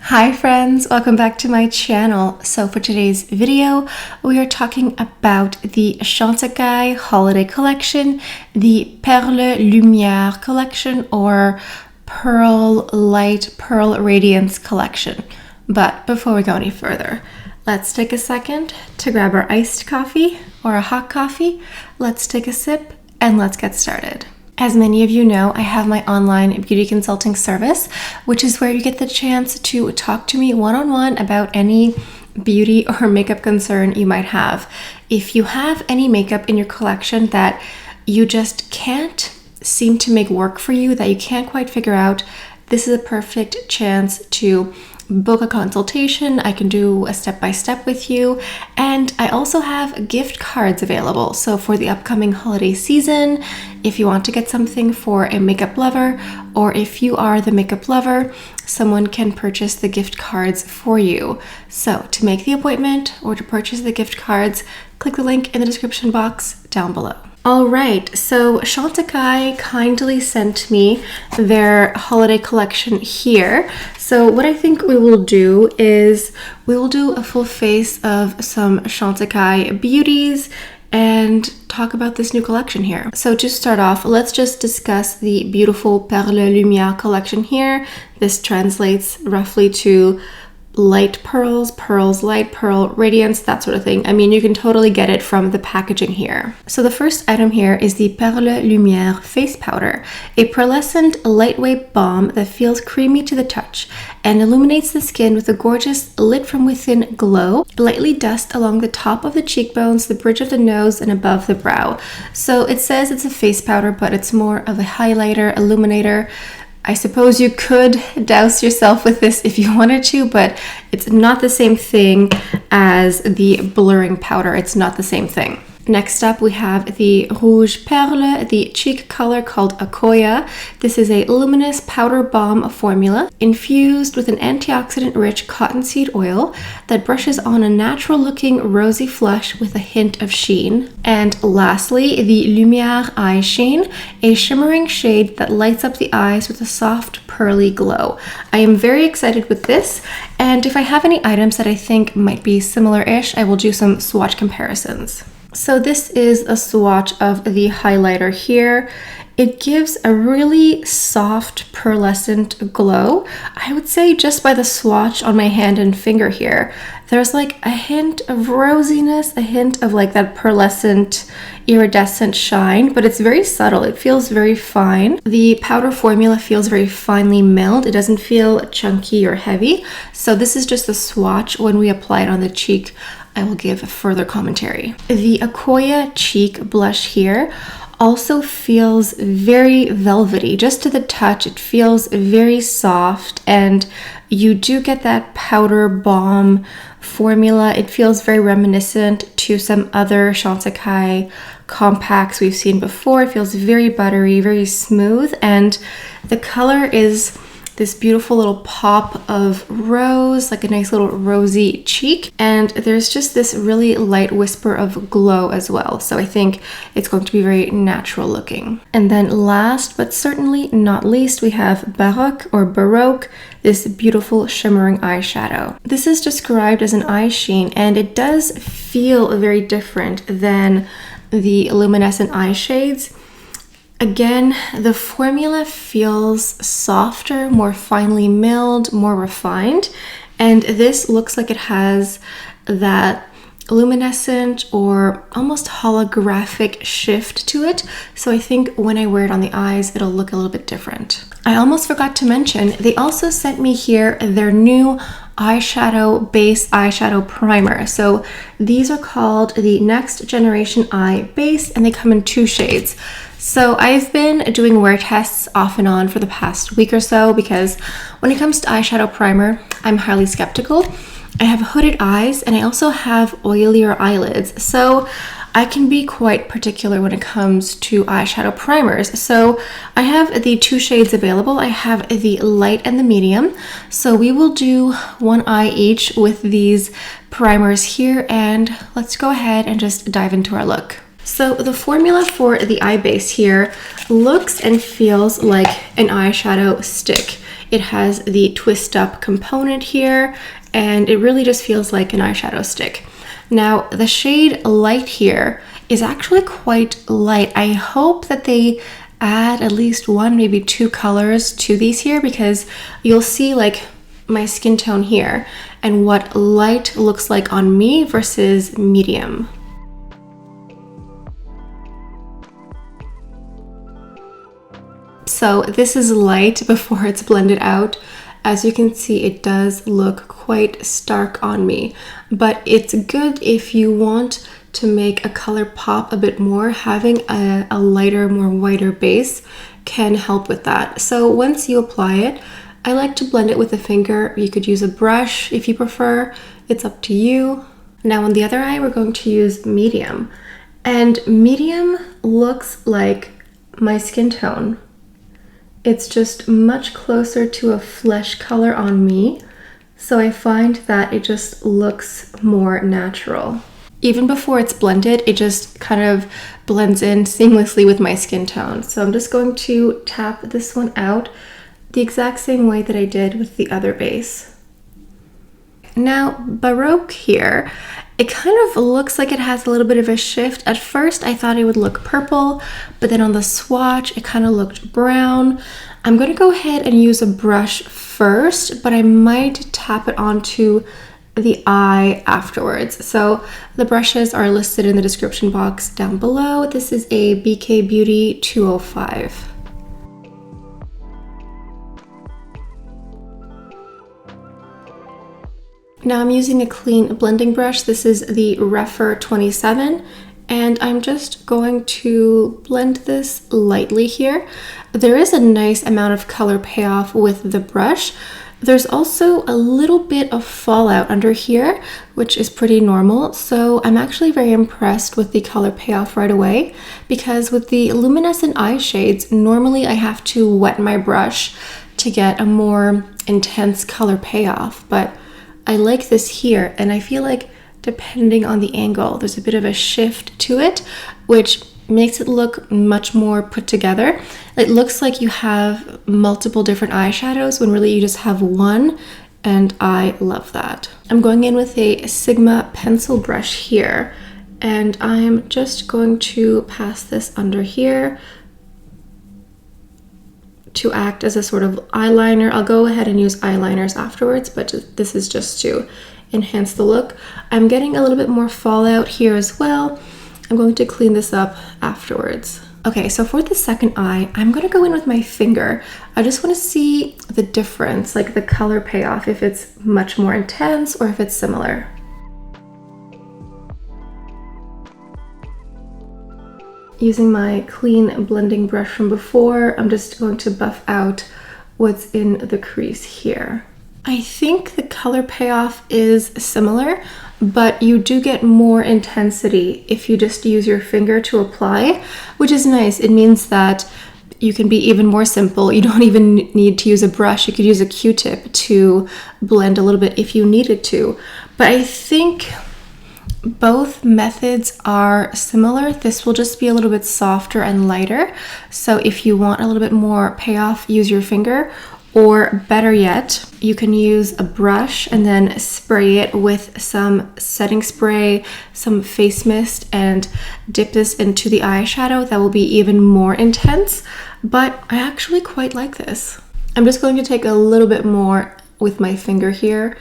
Hi friends, welcome back to my channel. So for today's video, we are talking about the Chantecaille holiday collection, the Perle Lumière collection, or Pearl Light Pearl Radiance collection. But before we go any further, let's take a second to grab our iced coffee or a hot coffee. Let's take a sip and let's get started. As many of you know, I have my online beauty consulting service, which is where you get the chance to talk to me one-on-one about any beauty or makeup concern you might have. If you have any makeup in your collection that you just can't seem to make work for you, that you can't quite figure out, this is a perfect chance to book a consultation. I can do a step-by-step with you, and I also have gift cards available. So for the upcoming holiday season, if you want to get something for a makeup lover, or if you are the makeup lover, someone can purchase the gift cards for you. So to make the appointment or to purchase the gift cards, click the link in the description box down below. Alright, so Chantecaille kindly sent me their holiday collection here. So what I think we will do is we will do a full face of some Chantecaille beauties and talk about this new collection here. So to start off, let's just discuss the beautiful Perle Lumière collection here. This translates roughly to light pearls, pearls, light pearl, radiance, that sort of thing. I mean, you can totally get it from the packaging here. So the first item here is the Perle Lumière face powder, a pearlescent, lightweight balm that feels creamy to the touch and illuminates the skin with a gorgeous lit from within glow. Lightly dust along the top of the cheekbones, the bridge of the nose, and above the brow. So it says it's a face powder, but it's more of a highlighter, illuminator. I suppose you could douse yourself with this if you wanted to, but it's not the same thing as the blurring powder. It's not the same thing. Next up, we have the Rouge Perle, the cheek color called Akoya. This is a luminous powder balm formula infused with an antioxidant-rich cottonseed oil that brushes on a natural-looking rosy flush with a hint of sheen. And lastly, the Lumière Eye Sheen, a shimmering shade that lights up the eyes with a soft, pearly glow. I am very excited with this, and if I have any items that I think might be similar-ish, I will do some swatch comparisons. So this is a swatch of the highlighter here. It gives a really soft pearlescent glow. I would say just by the swatch on my hand and finger here, there's like a hint of rosiness, a hint of like that pearlescent iridescent shine, but it's very subtle. It feels very fine. The powder formula feels very finely milled. It doesn't feel chunky or heavy. So this is just a swatch. When we apply it on the cheek, I will give further commentary. The Akoya cheek blush here also feels very velvety. Just to the touch, it feels very soft, and you do get that powder balm formula. It feels very reminiscent to some other Chantecaille compacts we've seen before. It feels very buttery, very smooth, and the color is this beautiful little pop of rose, like a nice little rosy cheek. And there's just this really light whisper of glow as well. So I think it's going to be very natural looking. And then last, but certainly not least, we have Baroque, this beautiful shimmering eyeshadow. This is described as an eye sheen, and it does feel very different than the luminescent eye shades. Again, the formula feels softer, more finely milled, more refined, and this looks like it has that luminescent or almost holographic shift to it. So I think when I wear it on the eyes, it'll look a little bit different. I almost forgot to mention, they also sent me here their new base eyeshadow primer. So these are called the Next Generation Eye Base, and they come in 2 shades. So I've been doing wear tests off and on for the past week or so because when it comes to eyeshadow primer, I'm highly skeptical. I have hooded eyes and I also have oilier eyelids, so I can be quite particular when it comes to eyeshadow primers. So I have the 2 shades available. I have the light and the medium. So we will do 1 eye each with these primers here, and let's go ahead and just dive into our look. So the formula for the eye base here looks and feels like an eyeshadow stick. It has the twist up component here, and it really just feels like an eyeshadow stick. Now, the shade Light here is actually quite light. I hope that they add at least one, maybe two colors to these here, because you'll see like my skin tone here and what light looks like on me versus medium. So this is light before it's blended out. As you can see, it does look quite stark on me, but it's good if you want to make a color pop a bit more. Having a lighter, more whiter base can help with that. So once you apply it, I like to blend it with a finger. You could use a brush if you prefer. It's up to you. Now on the other eye, we're going to use medium. And medium looks like my skin tone. It's just much closer to a flesh color on me. So I find that it just looks more natural. Even before it's blended, it just kind of blends in seamlessly with my skin tone. So I'm just going to tap this one out the exact same way that I did with the other base. Now, Baroque here, it kind of looks like it has a little bit of a shift. At first, I thought it would look purple, but then on the swatch, it kind of looked brown. I'm going to go ahead and use a brush first, but I might tap it onto the eye afterwards. So the brushes are listed in the description box down below. This is a BK Beauty 205. Now I'm using a clean blending brush. This is the Refer 27, and I'm just going to blend this lightly here. There is a nice amount of color payoff with the brush. There's also a little bit of fallout under here, which is pretty normal. So I'm actually very impressed with the color payoff right away, because with the luminescent eye shades, normally I have to wet my brush to get a more intense color payoff. But I like this here, and I feel like depending on the angle, there's a bit of a shift to it, which makes it look much more put together. It looks like you have multiple different eyeshadows when really you just have one, and I love that. I'm going in with a Sigma pencil brush here, and I'm just going to pass this under here to act as a sort of eyeliner. I'll go ahead and use eyeliners afterwards, but this is just to enhance the look. I'm getting a little bit more fallout here as well. I'm going to clean this up afterwards. Okay, so for the second eye, I'm gonna go in with my finger. I just wanna see the difference, like the color payoff, if it's much more intense or if it's similar. Using my clean blending brush from before, I'm just going to buff out what's in the crease here. I think the color payoff is similar, but you do get more intensity if you just use your finger to apply, which is nice. It means that you can be even more simple. You don't even need to use a brush. You could use a Q-tip to blend a little bit if you needed to. But I think both methods are similar. This will just be a little bit softer and lighter. So if you want a little bit more payoff, use your finger, or better yet, you can use a brush and then spray it with some setting spray, some face mist, and dip this into the eyeshadow. That will be even more intense, but I actually quite like this. I'm just going to take a little bit more with my finger here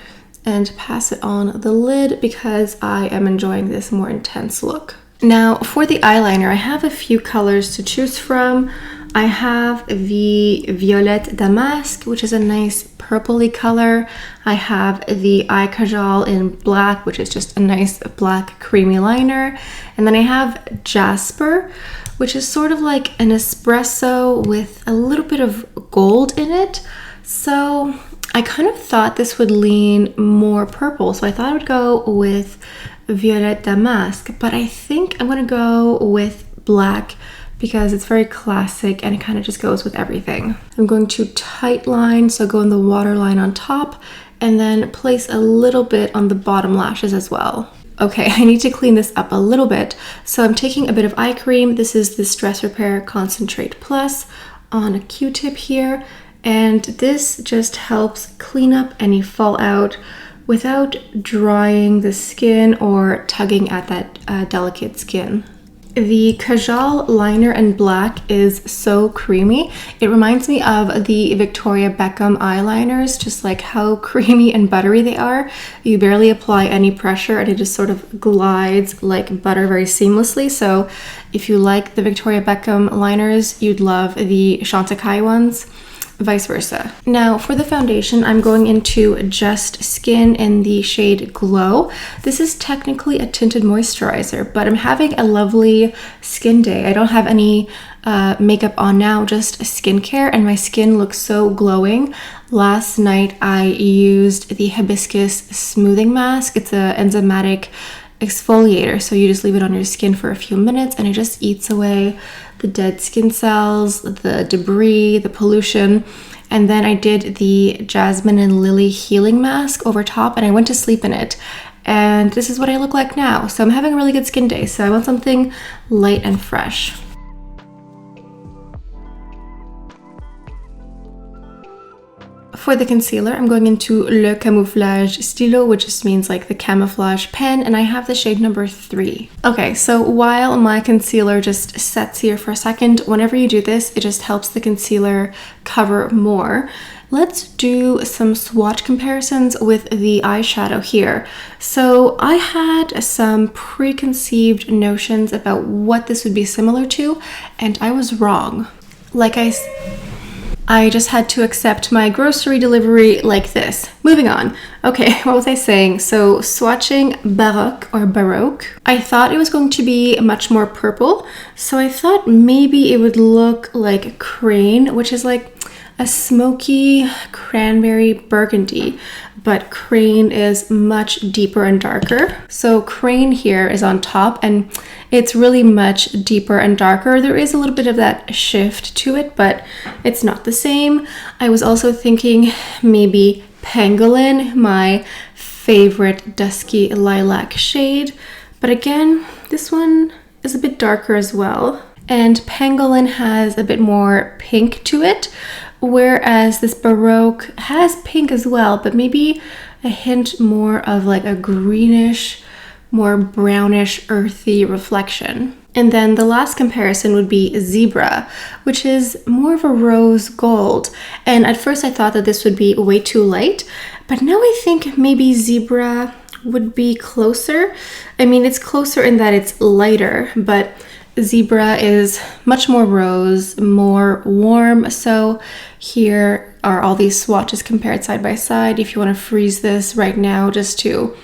and pass it on the lid because I am enjoying this more intense look. Now for the eyeliner, I have a few colors to choose from. I have the Violet Damask, which is a nice purpley color. I have the Kajal in black, which is just a nice black creamy liner. And then I have Jasper, which is sort of like an espresso with a little bit of gold in it. So I kind of thought this would lean more purple, so I thought I would go with Violet Damask, but I think I'm gonna go with black because it's very classic and it kind of just goes with everything. I'm going to tight line, so go in the waterline on top and then place a little bit on the bottom lashes as well. Okay, I need to clean this up a little bit, so I'm taking a bit of eye cream. This is the Stress Repair Concentrate Plus on a Q-tip here, And this just helps clean up any fallout without drying the skin or tugging at that delicate skin. The Kajal liner in black is so creamy. It reminds me of the Victoria Beckham eyeliners, just like how creamy and buttery they are. You barely apply any pressure and it just sort of glides like butter very seamlessly. So if you like the Victoria Beckham liners, you'd love the Chantecaille ones. Vice versa. Now for the foundation, I'm going into Just Skin in the shade Glow. This is technically a tinted moisturizer, but I'm having a lovely skin day. I don't have any makeup on now, just skincare, and my skin looks so glowing. Last night I used the Hibiscus Smoothing Mask. It's an enzymatic exfoliator, so you just leave it on your skin for a few minutes and it just eats away the dead skin cells, the debris, the pollution. And then I did the Jasmine and Lily Healing Mask over top and I went to sleep in it. And this is what I look like now. So I'm having a really good skin day, so I want something light and fresh. For the concealer, I'm going into Le Camouflage Stylo, which just means like the camouflage pen, and I have the shade number 3. Okay, so while my concealer just sets here for a second, whenever you do this, it just helps the concealer cover more. Let's do some swatch comparisons with the eyeshadow here. So I had some preconceived notions about what this would be similar to, and I was wrong. I just had to accept my grocery delivery like this. Moving on. Okay, what was I saying? So swatching Baroque. I thought it was going to be much more purple. So I thought maybe it would look like Crane, which is like a smoky cranberry burgundy, but Crane is much deeper and darker. So Crane here is on top and it's really much deeper and darker. There is a little bit of that shift to it, but it's not the same. I was also thinking maybe Pangolin, my favorite dusky lilac shade. But again, this one is a bit darker as well. And Pangolin has a bit more pink to it, whereas this Baroque has pink as well, but maybe a hint more of like a greenish, more brownish, earthy reflection. And then the last comparison would be Zebra, which is more of a rose gold. And at first I thought that this would be way too light, but now I think maybe Zebra would be closer. I mean, it's closer in that it's lighter, but Zebra is much more rose, more warm. So here are all these swatches compared side by side. If you want to freeze this right now just to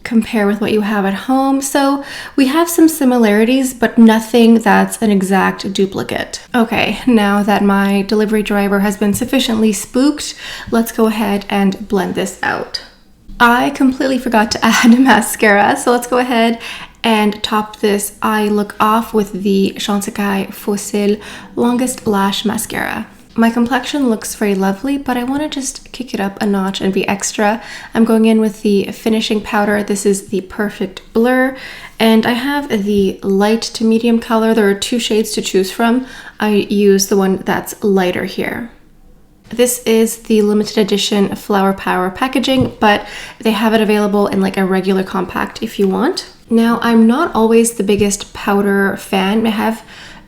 compare with what you have at home. So we have some similarities, but nothing that's an exact duplicate. Okay, now that my delivery driver has been sufficiently spooked, let's go ahead and blend this out. I completely forgot to add mascara, so let's go ahead and top this eye look off with the Chantecaille Faux Longest Lash Mascara. My complexion looks very lovely, but I want to just kick it up a notch and be extra. I'm going in with the finishing powder. This is the Perfect Blur, and I have the light to medium color. There are 2 shades to choose from. I use the one that's lighter here. This is the limited edition Flower Power packaging, but they have it available in like a regular compact if you want. Now, I'm not always the biggest powder fan. I have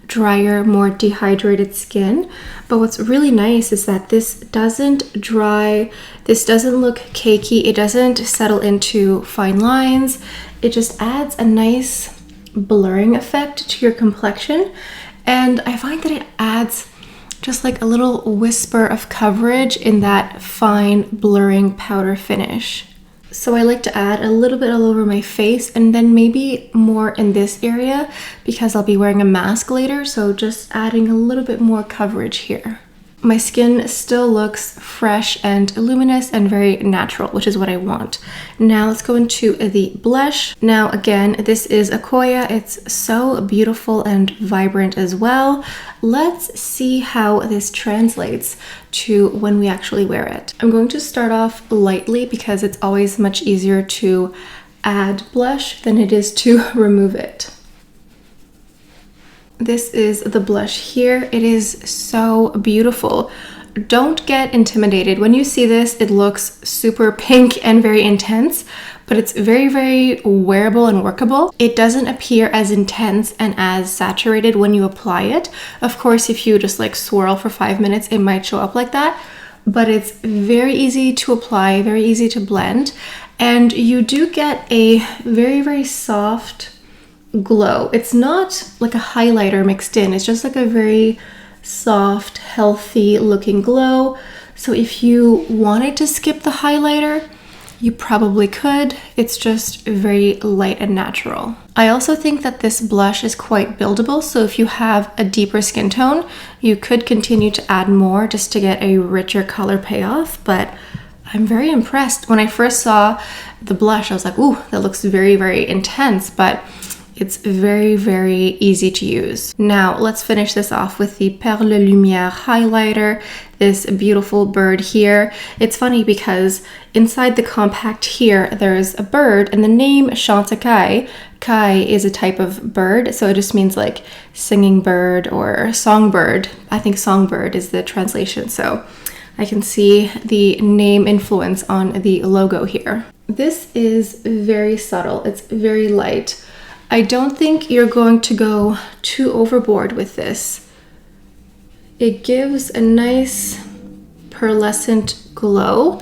drier, more dehydrated skin, but what's really nice is that this doesn't dry, this doesn't look cakey, it doesn't settle into fine lines. It just adds a nice blurring effect to your complexion, and I find that it adds just like a little whisper of coverage in that fine blurring powder finish. So I like to add a little bit all over my face and then maybe more in this area because I'll be wearing a mask later, so just adding a little bit more coverage here. My skin still looks fresh and luminous and very natural, which is what I want. Now let's go into the blush. Now again, this is Akoya. It's so beautiful and vibrant as well. Let's see how this translates to when we actually wear it. I'm going to start off lightly because it's always much easier to add blush than it is to remove it. This is the blush here. It is so beautiful. don't get intimidated. When you see this, it looks super pink and very intense, but it's very, very wearable and workable. It doesn't appear as intense and as saturated when you apply it. Of course, if you just like swirl for 5 minutes, it might show up like that, but it's very easy to apply, very easy to blend, and you do get a very, very soft glow. It's not like a highlighter mixed in, it's just like a very soft, healthy looking glow. So if you wanted to skip the highlighter, you probably could. It's just very light and natural. I also think that this blush is quite buildable, so if you have a deeper skin tone, you could continue to add more just to get a richer color payoff, but I'm very impressed. When I first saw the blush, I was like, ooh, that looks very, very intense, but it's very, very easy to use. Now, let's finish this off with the Perle Lumière highlighter, this beautiful bird here. It's funny because inside the compact here, there's a bird, and the name Chantecaille, Kai is a type of bird, so it just means like singing bird or songbird. I think songbird is the translation, so I can see the name influence on the logo here. This is very subtle, it's very light. I don't think you're going to go too overboard with this. It gives a nice pearlescent glow.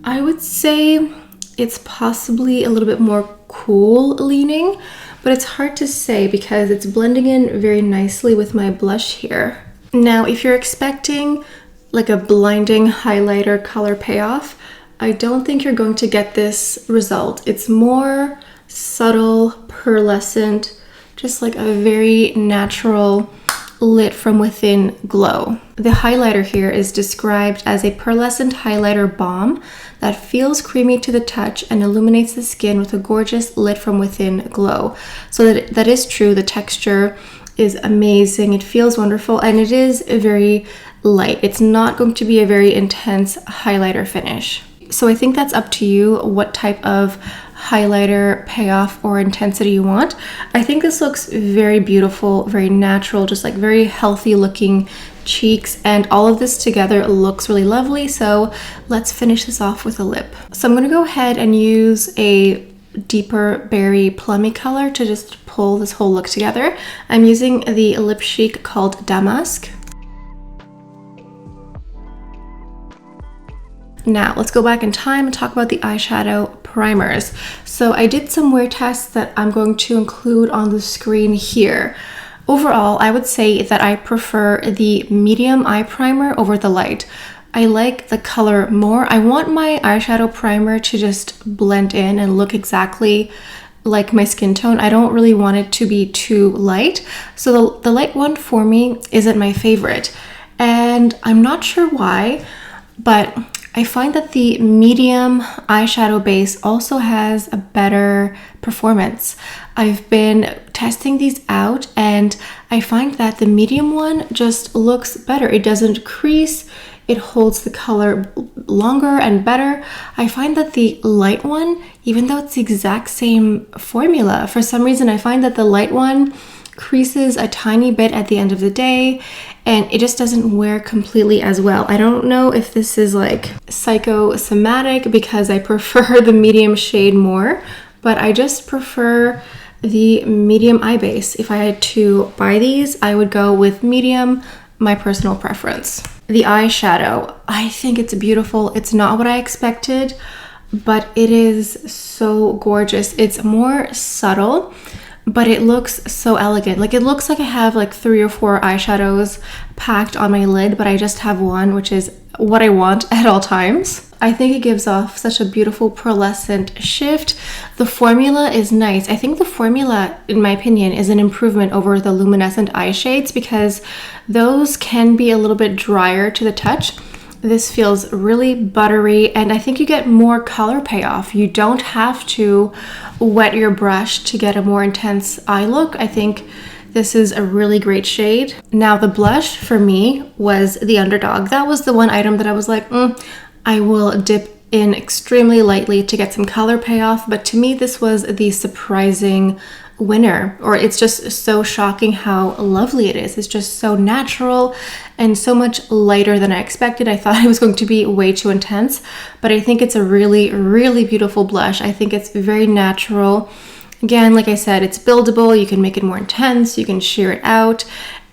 I would say it's possibly a little bit more cool leaning, but it's hard to say because it's blending in very nicely with my blush here. Now, if you're expecting like a blinding highlighter color payoff, I don't think you're going to get this result. It's more subtle, pearlescent, just like a very natural lit from within glow. The highlighter here is described as a pearlescent highlighter balm that feels creamy to the touch and illuminates the skin with a gorgeous lit from within glow. So that is true. The texture is amazing. It feels wonderful, and it is very light. It's not going to be a very intense highlighter finish. So I think that's up to you what type of highlighter payoff or intensity you want. I think this looks very beautiful, very natural, just like very healthy looking cheeks, and all of this together looks really lovely. So let's finish this off with a lip. So I'm going to go ahead and use a deeper berry plummy color to just pull this whole look together. I'm using the lip Chic called Damask. Now let's go back in time and talk about the eyeshadow primers. So I did some wear tests that I'm going to include on the screen here. Overall, I would say that I prefer the medium eye primer over the light. I like the color more. I want my eyeshadow primer to just blend in and look exactly like my skin tone. I don't really want it to be too light. So the light one for me isn't my favorite. And I'm not sure why, but I find that the medium eyeshadow base also has a better performance. I've been testing these out and I find that the medium one just looks better. It doesn't crease, it holds the color longer and better. I find that the light one, even though it's the exact same formula, for some reason I find that the light one creases a tiny bit at the end of the day and it just doesn't wear completely as well. I don't know if this is like psychosomatic because I prefer the medium shade more, but I just prefer the medium eye base. If I had to buy these, I would go with medium, my personal preference. The eyeshadow, I think it's beautiful. It's not what I expected, but it is so gorgeous. It's more subtle, but it looks so elegant. Like it looks like I have like 3 or 4 eyeshadows packed on my lid, but I just have one, which is what I want at all times. I think it gives off such a beautiful pearlescent shift. The formula is nice. I think the formula, in my opinion, is an improvement over the luminescent eye shades because those can be a little bit drier to the touch. This feels really buttery, and I think you get more color payoff. You don't have to wet your brush to get a more intense eye look. I think this is a really great shade. Now the blush for me was the underdog. That was the one item that I was like, I will dip in extremely lightly to get some color payoff, but to me this was the surprising winner, or it's just so shocking how lovely it is. It's just so natural and so much lighter than I expected. I thought it was going to be way too intense, but I think it's a really, really beautiful blush. I think it's very natural. Again, like I said, it's buildable. You can make it more intense. You can sheer it out.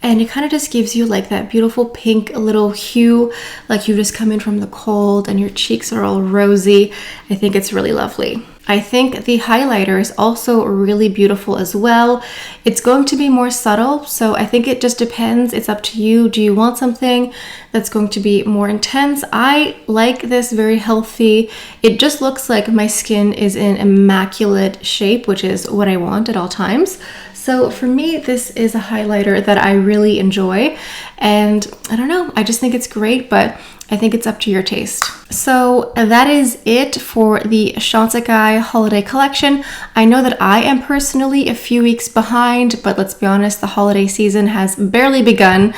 And it kind of just gives you like that beautiful pink little hue, like you just come in from the cold and your cheeks are all rosy. I think it's really lovely. I think the highlighter is also really beautiful as well. It's going to be more subtle, so I think it just depends. It's up to you. Do you want something that's going to be more intense? I like this very healthy. It just looks like my skin is in immaculate shape, which is what I want at all times. So for me, this is a highlighter that I really enjoy, and I don't know, I just think it's great, but I think it's up to your taste. So that is it for the Chantecaille holiday collection. I know that I am personally a few weeks behind, but let's be honest, the holiday season has barely begun.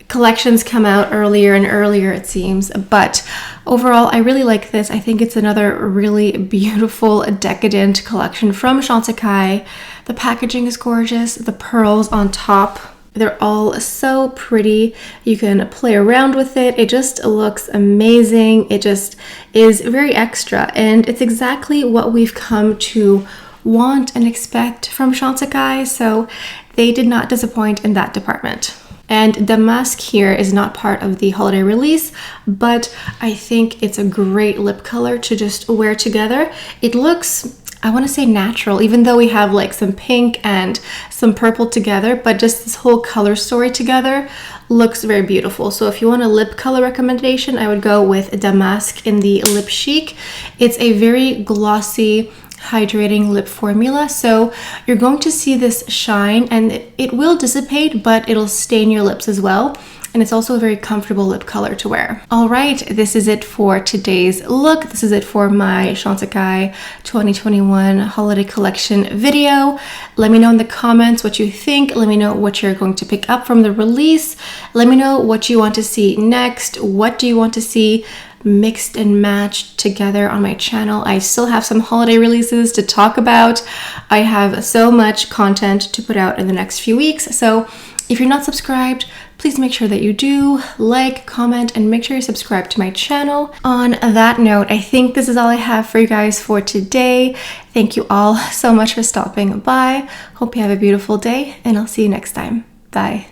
Collections come out earlier and earlier, it seems, but overall I really like this. I think it's another really beautiful decadent collection from Chantecaille. The packaging is gorgeous. The pearls on top, they're all so pretty. You can play around with it. It just looks amazing. It just is very extra, and it's exactly what we've come to want and expect from Chantecaille, so they did not disappoint in that department. And Damask here is not part of the holiday release, but I think it's a great lip color to just wear together. It looks, I want to say natural, even though we have like some pink and some purple together, but just this whole color story together looks very beautiful. So if you want a lip color recommendation, I would go with Damask in the Lip Chic. It's a very glossy, hydrating lip formula, so you're going to see this shine, and it will dissipate, but it'll stain your lips as well. And it's also a very comfortable lip color to wear. All right, this is it for today's look. This is it for my Chantecaille 2021 holiday collection video. Let me know in the comments what you think. Let me know what you're going to pick up from the release. Let me know what you want to see next. What do you want to see mixed and matched together on my channel? I still have some holiday releases to talk about. I have so much content to put out in the next few weeks. So if you're not subscribed, please make sure that you do like, comment, and make sure you subscribe to my channel. On that note, I think this is all I have for you guys for today. Thank you all so much for stopping by. Hope you have a beautiful day, and I'll see you next time. Bye.